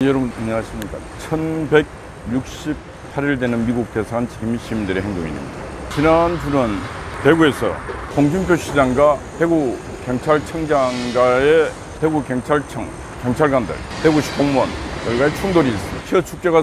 여러분 안녕하십니까. 1168일 되는 미국 대사관 지킴이 시민들의 행동입니다. 지난주는 대구에서 홍준표 시장과 대구 경찰청장과의 대구 경찰청 경찰관들, 대구시 공무원 여기가 충돌이 있습니다. 퀴어 축제가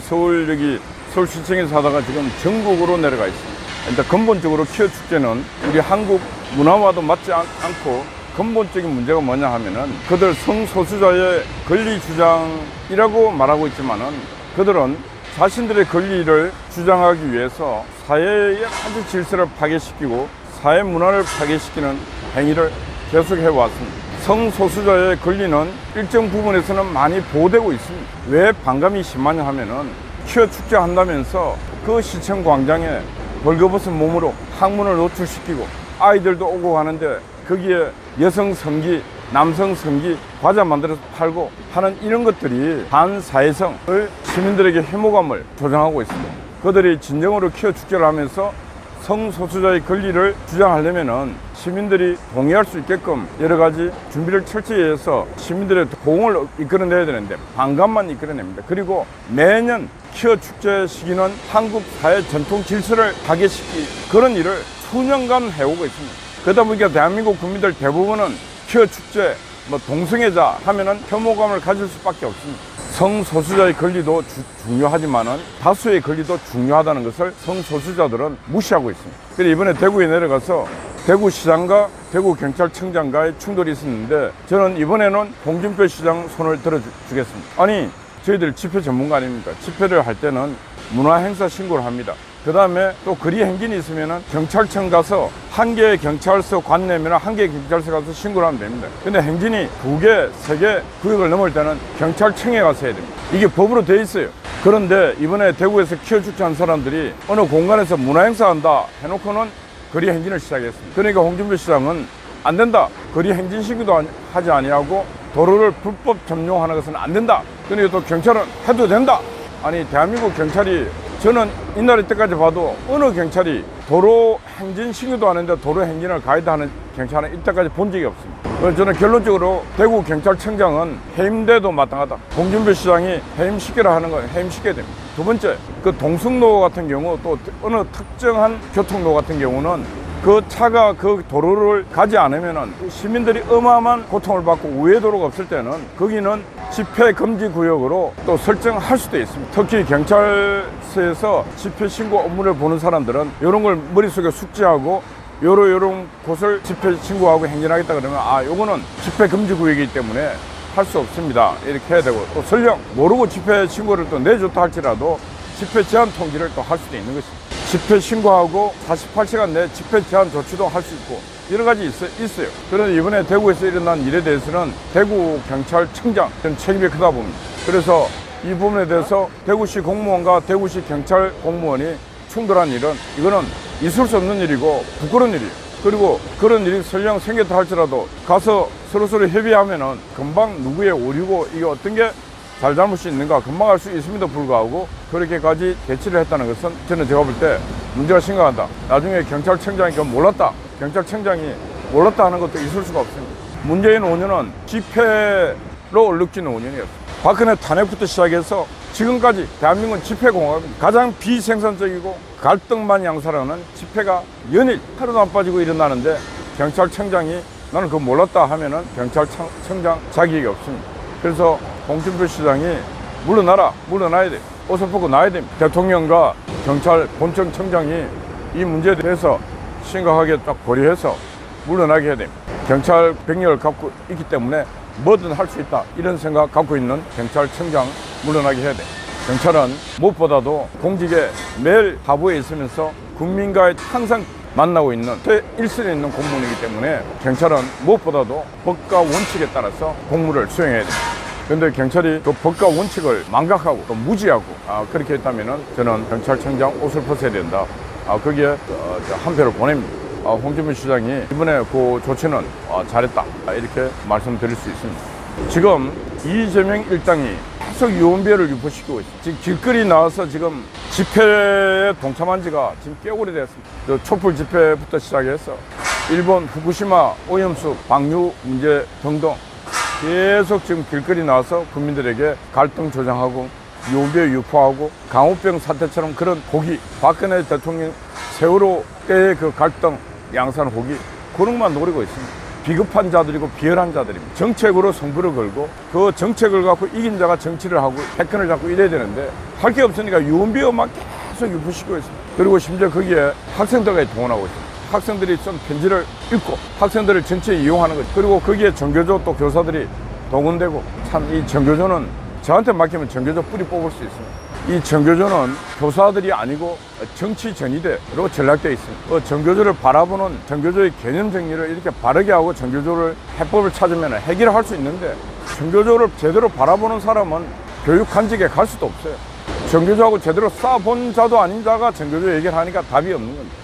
서울시청에서 하다가 지금 전국으로 내려가 있습니다. 일단 근본적으로 퀴어 축제는 우리 한국 문화와도 맞지 않고 근본적인 문제가 뭐냐 하면은 그들 성소수자의 권리 주장이라고 말하고 있지만은 그들은 자신들의 권리를 주장하기 위해서 사회의 아주 질서를 파괴시키고 사회 문화를 파괴시키는 행위를 계속해 왔습니다. 성소수자의 권리는 일정 부분에서는 많이 보호되고 있습니다. 왜 반감이 심하냐 하면은 퀴어 축제 한다면서 그 시청 광장에 벌거벗은 몸으로 항문을 노출시키고 아이들도 오고 가는데 거기에 여성 성기, 남성 성기 과자 만들어서 팔고 하는 이런 것들이 반사회성을 시민들에게 혐오감을 조장하고 있습니다. 그들이 진정으로 퀴어 축제를 하면서 성소수자의 권리를 주장하려면은 시민들이 동의할 수 있게끔 여러 가지 준비를 철저히 해서 시민들의 호응을 이끌어내야 되는데 반감만 이끌어냅니다. 그리고 매년 퀴어 축제 시기는 한국 사회 전통 질서를 파괴시키 그런 일을 수년간 해오고 있습니다. 그러다 보니까 대한민국 국민들 대부분은 퀴어 축제, 동성애자 하면은 혐오감을 가질 수밖에 없습니다. 성소수자의 권리도 중요하지만은 다수의 권리도 중요하다는 것을 성소수자들은 무시하고 있습니다. 그래서 이번에 대구에 내려가서 대구시장과 대구경찰청장과의 충돌이 있었는데 저는 이번에는 홍준표 시장 손을 들어주겠습니다. 아니, 저희들 집회 전문가 아닙니까? 집회를 할 때는 문화행사 신고를 합니다. 그 다음에 또 거리 행진이 있으면은 경찰청 가서 한 개의 경찰서 관내면 한 개의 경찰서 가서 신고를 하면 됩니다. 근데 행진이 2개, 3개 구역을 넘을 때는 경찰청에 가서 해야 됩니다. 이게 법으로 돼 있어요. 그런데 이번에 대구에서 퀴어 축제 한 사람들이 어느 공간에서 문화행사 한다 해놓고는 거리 행진을 시작했습니다. 그러니까 홍준표 시장은 안 된다. 거리 행진 신고도 하지 아니하고 도로를 불법 점용하는 것은 안 된다. 그러니까 또 경찰은 해도 된다. 아니, 대한민국 경찰이 저는 이날 때까지 봐도 어느 경찰이 도로 행진 신고도 하는데 도로 행진을 가이드하는 경찰은 이때까지 본 적이 없습니다. 그래서 저는 결론적으로 대구 경찰청장은 해임돼도 마땅하다. 홍준표 시장이 해임시키라 하는 건 해임시켜야 됩니다. 두 번째, 그 동승로 같은 경우 또 어느 특정한 교통로 같은 경우는 그 차가 그 도로를 가지 않으면은 시민들이 어마어마한 고통을 받고 우회도로가 없을 때는 거기는 집회 금지 구역으로 또 설정할 수도 있습니다. 특히 경찰서에서 집회 신고 업무를 보는 사람들은 이런 걸 머릿속에 숙지하고 요런 곳을 집회 신고하고 행진하겠다 그러면 요거는 집회 금지 구역이기 때문에 할 수 없습니다. 이렇게 해야 되고 또 설령 모르고 집회 신고를 또 내줬다 할지라도 집회 제한 통지를 또 할 수도 있는 것입니다. 집회 신고하고 48시간 내 집회 제한 조치도 할 수 있고 여러 가지 있어요. 그런데 이번에 대구에서 일어난 일에 대해서는 대구 경찰청장 책임이 크다 봅니다. 그래서 이 부분에 대해서 대구시 공무원과 대구시 경찰 공무원이 충돌한 일은 이거는 있을 수 없는 일이고 부끄러운 일이에요. 그리고 그런 일이 설령 생겼다 할지라도 가서 서로서로 협의하면은 금방 누구의 오류고 이게 어떤 게 잘잘못이 있는가 금방 알 수 있음에도 불구하고 그렇게까지 대치를 했다는 것은 저는 제가 볼 때 문제가 심각하다. 나중에 경찰청장이 그건 몰랐다. 경찰청장이 몰랐다 하는 것도 있을 수가 없습니다. 문재인 5년은 집회로 얼룩지는 5년이었습니다. 박근혜 탄핵부터 시작해서 지금까지 대한민국은 집회공화국입니다. 가장 비생산적이고 갈등만 양산하는 집회가 연일 하루도 안 빠지고 일어나는데 경찰청장이 나는 그거 몰랐다 하면은 경찰청장 자격이 없습니다. 그래서 홍준표 시장이 물러나야 돼. 옷을 벗고 나야 됩니다. 대통령과 경찰 본청청장이 이 문제에 대해서 심각하게 딱 고려해서 물러나게 해야 됩니다. 경찰 병력을 갖고 있기 때문에 뭐든 할 수 있다. 이런 생각 갖고 있는 경찰청장 물러나게 해야 돼. 경찰은 무엇보다도 공직에 매일 하부에 있으면서 국민과의 항상 만나고 있는 일선에 있는 공무원이기 때문에 경찰은 무엇보다도 법과 원칙에 따라서 공무를 수행해야 됩니다. 그런데 경찰이 그 법과 원칙을 망각하고 또 무지하고 그렇게 했다면은 저는 경찰청장 옷을 벗어야 된다. 거기에 한 표를 보냅니다. 홍준표 시장이 이번에 그 조치는 잘했다. 이렇게 말씀드릴 수 있습니다. 지금 이재명 일당이 계속 유언비어를 유포시키고 있습니다. 지금 길거리 나와서 지금 집회에 동참한 지가 지금 꽤 오래됐습니다. 촛불 집회부터 시작해서 일본 후쿠시마 오염수 방류 문제 등등 계속 지금 길거리 나와서 국민들에게 갈등 조장하고 유배 유포하고 강우병 사태처럼 그런 호기, 박근혜 대통령 세월호 때의 그 갈등 양산 호기, 그런 것만 노리고 있습니다. 비급한 자들이고 비열한 자들입니다. 정책으로 승부를 걸고 그 정책을 갖고 이긴 자가 정치를 하고 패권을 잡고 이래야 되는데 할 게 없으니까 유언비어만 계속 유포시키고 있습니다. 그리고 심지어 거기에 학생들까지 동원하고 있습니다. 학생들이 쓴 편지를 읽고 학생들을 정치에 이용하는 거죠. 그리고 거기에 정교조 또 교사들이 동원되고, 참 이 정교조는 저한테 맡기면 정교조 뿌리 뽑을 수 있습니다. 이 정교조는 교사들이 아니고 정치 전위대로 전락되어 있습니다. 정교조를 바라보는 정교조의 개념 정리를 이렇게 바르게 하고 정교조를 해법을 찾으면 해결할 수 있는데, 정교조를 제대로 바라보는 사람은 교육 간직에 갈 수도 없어요. 정교조하고 제대로 싸워본 자도 아닌 자가 정교조 얘기를 하니까 답이 없는 겁니다.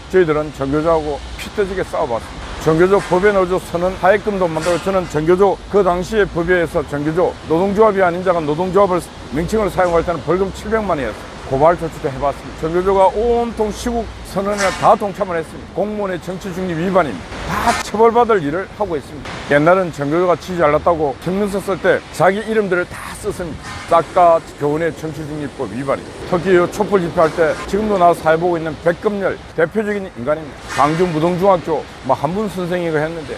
저희들은 정교조하고 피터지게 싸워봤습니다. 정교조 법에 넣어줘 선언 하액금도 만들고, 저는 정교조 그 당시에 법에 의해서 정교조 노동조합이 아닌 자가 노동조합을 명칭을 사용할 때는 벌금 700만 원이었어요. 고발 조치도 해봤습니다. 정교조가 온통 시국 선언에 다 동참을 했습니다. 공무원의 정치 중립 위반입니다. 다 처벌받을 일을 하고 있습니다. 옛날은 정교조가 지지 잘났다고 성명서 쓸 때 자기 이름들을 다 썼습니다. 싹 다 교원의 정치 중립법 위반입니다. 특히 촛불 집회할 때 지금도 나와서 사회보고 있는 백금열 대표적인 인간입니다. 광주 무동중학교 한분 선생이 이거 했는데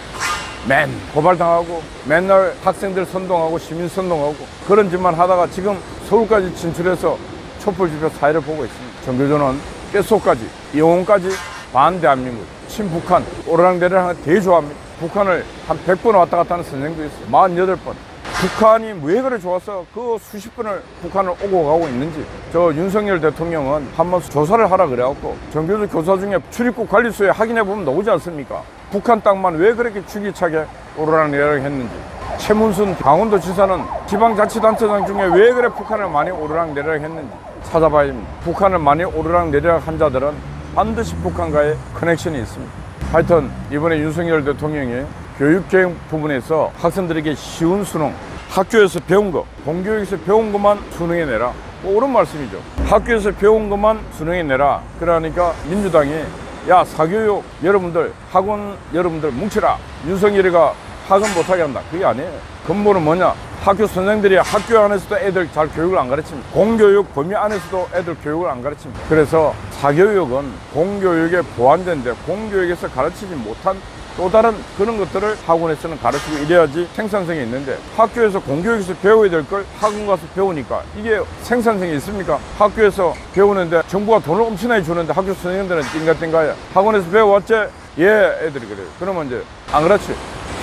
맨 고발당하고 맨날 학생들 선동하고 시민 선동하고 그런 짓만 하다가 지금 서울까지 진출해서 촛불 집회 사회를 보고 있습니다. 정교조는 뼛속까지 이용까지 반대한민국, 친북한, 오르락내리락 하는 거 되게 좋아합니다. 북한을 한 100번 왔다 갔다 하는 선생도 있어요. 48번. 북한이 왜 그래 좋아서 그 수십 번을 북한을 오고 가고 있는지, 저 윤석열 대통령은 한번 조사를 하라 그래갖고 정교조 교사 중에 출입국 관리소에 확인해 보면 나오지 않습니까? 북한 땅만 왜 그렇게 주기차게 오르락내리락 했는지. 최문순 강원도지사는 지방자치단체장 중에 왜 그래 북한을 많이 오르락내리락 했는지 찾아봐야 됩니다. 북한을 많이 오르락내리락 한 자들은 반드시 북한과의 커넥션이 있습니다. 하여튼 이번에 윤석열 대통령이 교육계획 부분에서 학생들에게 쉬운 수능, 학교에서 배운 거, 공교육에서 배운 것만 수능에 내라, 옳은 말씀이죠. 학교에서 배운 것만 수능에 내라. 그러니까 민주당이 야, 사교육 여러분들, 학원 여러분들 뭉쳐라, 윤석열이가 학원 못하게 한다, 그게 아니에요. 근본은 뭐냐? 학교 선생들이 학교 안에서도 애들 잘 교육을 안 가르칩니다. 공교육 범위 안에서도 애들 교육을 안 가르칩니다. 그래서 사교육은 공교육의 보완제인데 공교육에서 가르치지 못한 또 다른 그런 것들을 학원에서는 가르치고 이래야지 생산성이 있는데, 학교에서 공교육에서 배워야 될 걸 학원 가서 배우니까 이게 생산성이 있습니까? 학교에서 배우는데 정부가 돈을 엄청나게 주는데 학교 선생님들은 띵가띵가야. 학원에서 배워왔지? 예, 애들이 그래요. 그러면 이제 안 그렇지.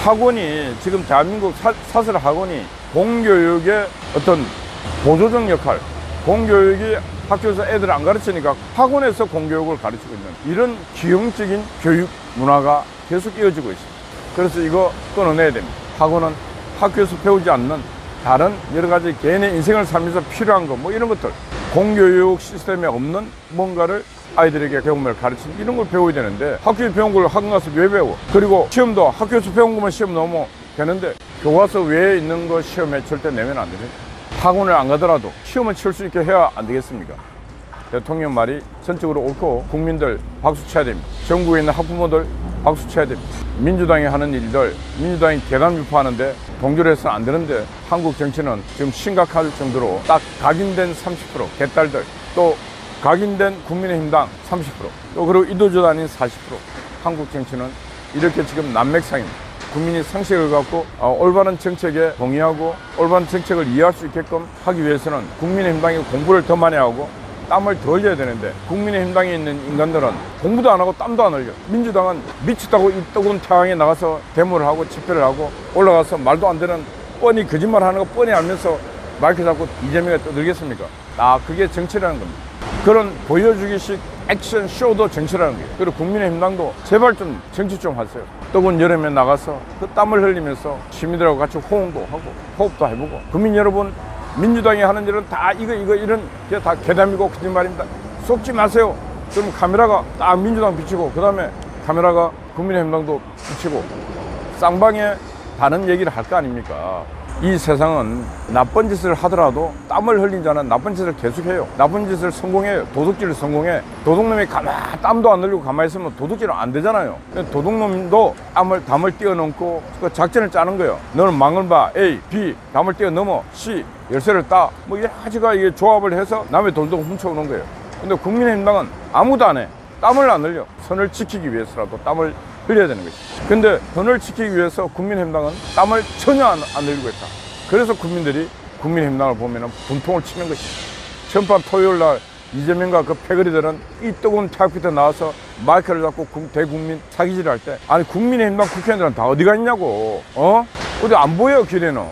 학원이 지금 대한민국 사설 학원이 공교육의 어떤 보조적 역할, 공교육이 학교에서 애들 안 가르치니까 학원에서 공교육을 가르치고 있는 이런 기형적인 교육 문화가 계속 이어지고 있습니다. 그래서 이거 끊어내야 됩니다. 학원은 학교에서 배우지 않는 다른 여러 가지 개인의 인생을 살면서 필요한 거 이런 것들, 공교육 시스템에 없는 뭔가를 아이들에게 배움을 가르치는 이런 걸 배워야 되는데, 학교에서 배운 걸 학원 가서 왜 배워? 그리고 시험도 학교에서 배운 것만 시험 넣으면 되는데 교과서 외에 있는 거 시험에 절대 내면 안 됩니다. 학원을 안 가더라도 시험을 칠 수 있게 해야 안 되겠습니까? 대통령 말이 전적으로 옳고 국민들 박수 쳐야 됩니다. 전국에 있는 학부모들 박수 쳐야 됩니다. 민주당이 하는 일들, 민주당이 계단 유포하는데 동조를 해서는 안 되는데, 한국 정치는 지금 심각할 정도로 딱 각인된 30%, 개딸들, 또 각인된 국민의힘당 30%, 또 그리고 이도저도 아닌 40%, 한국 정치는 이렇게 지금 난맥상입니다. 국민이 상식을 갖고 올바른 정책에 동의하고 올바른 정책을 이해할 수 있게끔 하기 위해서는 국민의힘당이 공부를 더 많이 하고 땀을 더 흘려야 되는데, 국민의힘당에 있는 인간들은 공부도 안 하고 땀도 안 흘려. 민주당은 미쳤다고 이 뜨거운 태양에 나가서 데모를 하고 집회를 하고 올라가서 말도 안 되는 뻔히 거짓말하는 거 뻔히 알면서 마이크 잡고 이재명이 떠들겠습니까? 그게 정치라는 겁니다. 그런 보여주기식 액션 쇼도 정치라는 거예요. 그리고 국민의힘당도 제발 좀 정치 좀 하세요. 뜨거운 여름에 나가서 그 땀을 흘리면서 시민들하고 같이 호응도 하고 호흡도 해보고, 국민 여러분, 민주당이 하는 일은 다 이런 게 다 괴담이고 거짓말입니다. 속지 마세요. 그럼 카메라가 딱 민주당 비치고, 그 다음에 카메라가 국민의힘당도 비치고 쌍방에 다른 얘기를 할 거 아닙니까? 이 세상은 나쁜 짓을 하더라도 땀을 흘린 자는 나쁜 짓을 계속해요. 나쁜 짓을 성공해요. 도둑질을 성공해. 도둑놈이 땀도 안 흘리고 가만히 있으면 도둑질은 안 되잖아요. 도둑놈도 담을 뛰어넘고 그 작전을 짜는 거예요. 너는 망을 봐. A, B, 담을 뛰어넘어. C, 열쇠를 따. 뭐 여러 가지가 이게 조합을 해서 남의 돈도 훔쳐오는 거예요. 근데 국민의힘당은 아무도 안 해. 땀을 안 흘려. 선을 지키기 위해서라도 땀을 흘려야 되는 것이죠. 근데 선을 지키기 위해서 국민의힘당은 땀을 전혀 안 흘리고 있다. 그래서 국민들이 국민의힘당을 보면 분통을 치는 것이죠. 전판 토요일 날 이재명과 그 패거리들은 이 뜨거운 태극기 나와서 마이크를 잡고 대국민 사기질을 할 때, 아니 국민의힘당 국회의원들은 다 어디 갔냐고. 어디 안 보여 길에는.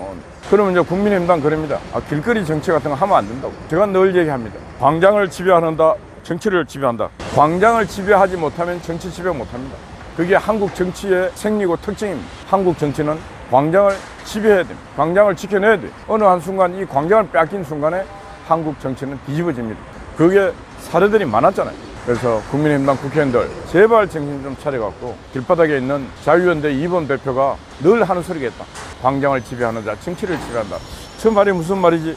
그러면 이제 국민의힘당 그럽니다. 길거리 정치 같은 거 하면 안 된다고. 제가 늘 얘기합니다. 광장을 지배한다, 정치를 지배한다. 광장을 지배하지 못하면 정치 지배 못합니다. 그게 한국 정치의 생리고 특징입니다. 한국 정치는 광장을 지배해야 됩니다. 광장을 지켜내야 돼요. 어느 한순간 이 광장을 뺏긴 순간에 한국 정치는 뒤집어집니다. 그게 사례들이 많았잖아요. 그래서 국민의힘당 국회의원들 제발 정신 좀 차려갖고 길바닥에 있는 자유연대 이번 대표가 늘 하는 소리가 있다. 광장을 지배하는 자, 정치를 지배한다. 저 말이 무슨 말이지?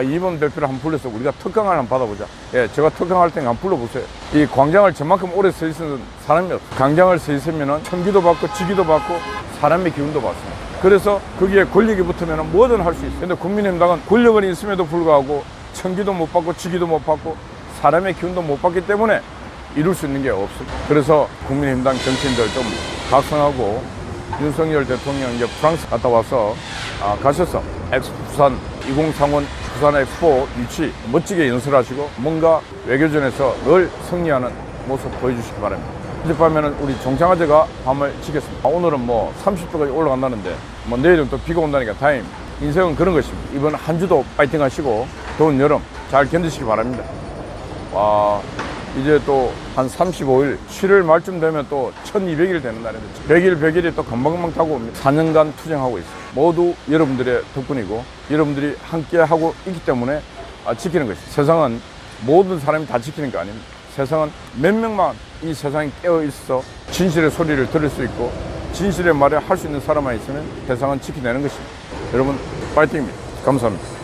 이번 대표를 한번 불러서 우리가 특강을 한번 받아보자. 예, 제가 특강할 테니까 한번 불러보세요. 이 광장을 저만큼 오래 서 있는 사람이 없어요. 광장을 서 있으면 천기도 받고 지기도 받고 사람의 기운도 받습니다. 그래서 거기에 권력이 붙으면 뭐든 할 수 있어요. 근데 국민의힘당은 권력은 있음에도 불구하고 천기도 못 받고 지기도 못 받고 사람의 기운도 못 받기 때문에 이룰 수 있는 게 없습니다. 그래서 국민의힘당 정치인들 좀 각성하고 윤석열 대통령 이제 프랑스 갔다 와서 가셔서 엑스포 부산 2030 부산 엑스포 유치 멋지게 연설하시고 뭔가 외교전에서 늘 승리하는 모습 보여주시기 바랍니다. 어젯밤에는 우리 종창아재가 밤을 지켰습니다. 오늘은 뭐 30도까지 올라간다는데 뭐 내일은 또 비가 온다니까 다행입니다. 인생은 그런 것입니다. 이번 한 주도 파이팅 하시고 더운 여름 잘 견디시기 바랍니다. 이제 또 한 35일 7월 말쯤 되면 또 1200일 되는 날인데 100일이 또 금방금방 타고 옵니다. 4년간 투쟁하고 있어요. 모두 여러분들의 덕분이고 여러분들이 함께 하고 있기 때문에 지키는 것이죠. 세상은 모든 사람이 다 지키는 게 아닙니다. 세상은 몇 명만 이 세상에 깨어 있어 진실의 소리를 들을 수 있고 진실의 말을 할 수 있는 사람만 있으면 세상은 지켜내는 것입니다. 여러분 파이팅입니다. 감사합니다.